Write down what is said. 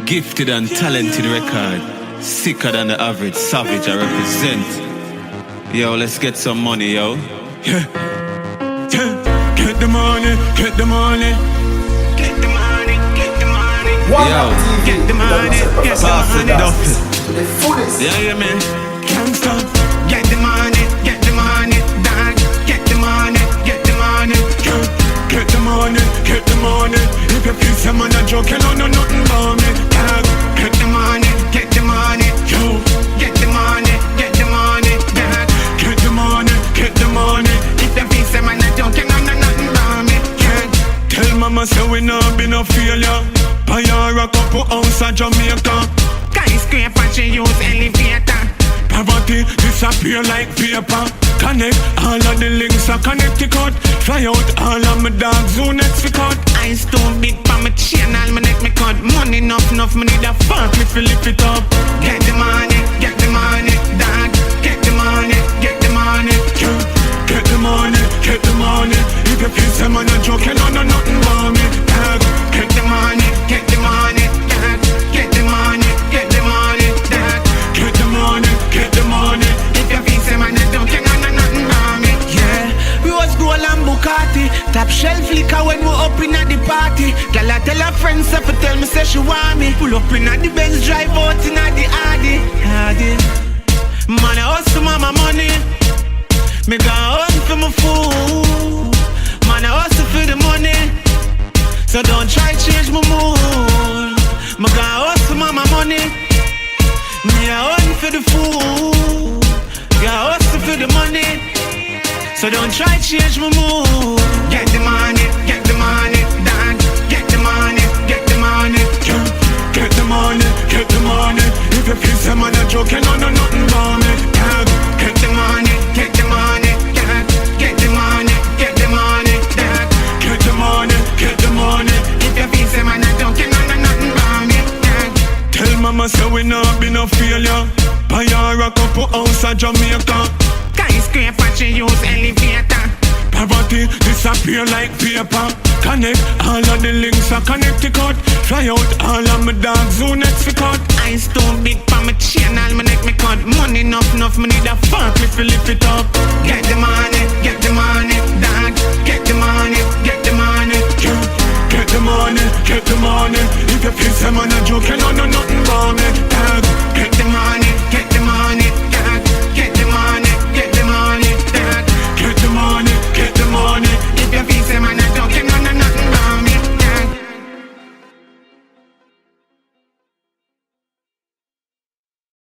Gifted and talented record. Sicker than the average savage I represent. Yo, let's get some money, yo. Yeah. Get the money, get the money. Get the money, get the money. Yo, get the money, get the money. Yeah, yeah, man. Can't stop. Get the money, dog. Get the money, get the money. Get the money, get the money. If you feel some man a joke, you don't know nothing about me, dog. Get the money, get the money. Yo, get the money, dog. Get the money, get the money. If you feel some man a joke, you don't know nothing about me, yeah. Tell mama say we not be no failure. Buy her a couple house in Jamaica. Skyscraper she use elevator. Poverty disappear like paper. Connect all of the links are Connecticut. Fly out all of my dogs who next we cut. Eyes too big for my chain, all my neck me cut. Money enough, me need a fuck me to lift it up. Get the money, dog. Get the money, get the money. Get the money, get the money. If you feel some man a joke, you don't know nothing about me, dog. Get the money, dog. Get the money, dog. Get the money, get the money. If you feel some man a joke, you don't know nothing about me, yeah. Rose gold and Bugatti. Top shelf liquor when we up in at the party. Girl I tell her friends if tell me say she want me. Pull up in at the Benz, drive out in at the Audi. Man I hustle mama money. Me go home for my food. Man I hustle for the money. So don't try change my mood. Me go hustle mama money. Me a hunt for the food. Go hustle for the money. So don't try change my mood. Get the money, dog. Get the money, get the money. Get the money, get the money. If you feel some man a joke, you don't know nothing about me, dog. Get the money, dog. Get the money, dog. Get the money, get the money. If you feel some man a joke, you don't know nothing about me, dog. Tell mama say we not be no failure. Buy her a couple house in Jamaica. Skyscraper she use elevator. Poverty disappear like paper. Connect all of the links are Connecticut. Fly out all of my dogs who next we cut. Eyes too big for my chain, all my neck me cut. Money enough, me need a fuck me to lift it up. Get the money, dog. Get the money, get the money. Get the money, get the money. If you feel some man a joke, you don't know nothing about me, dog. Get the money.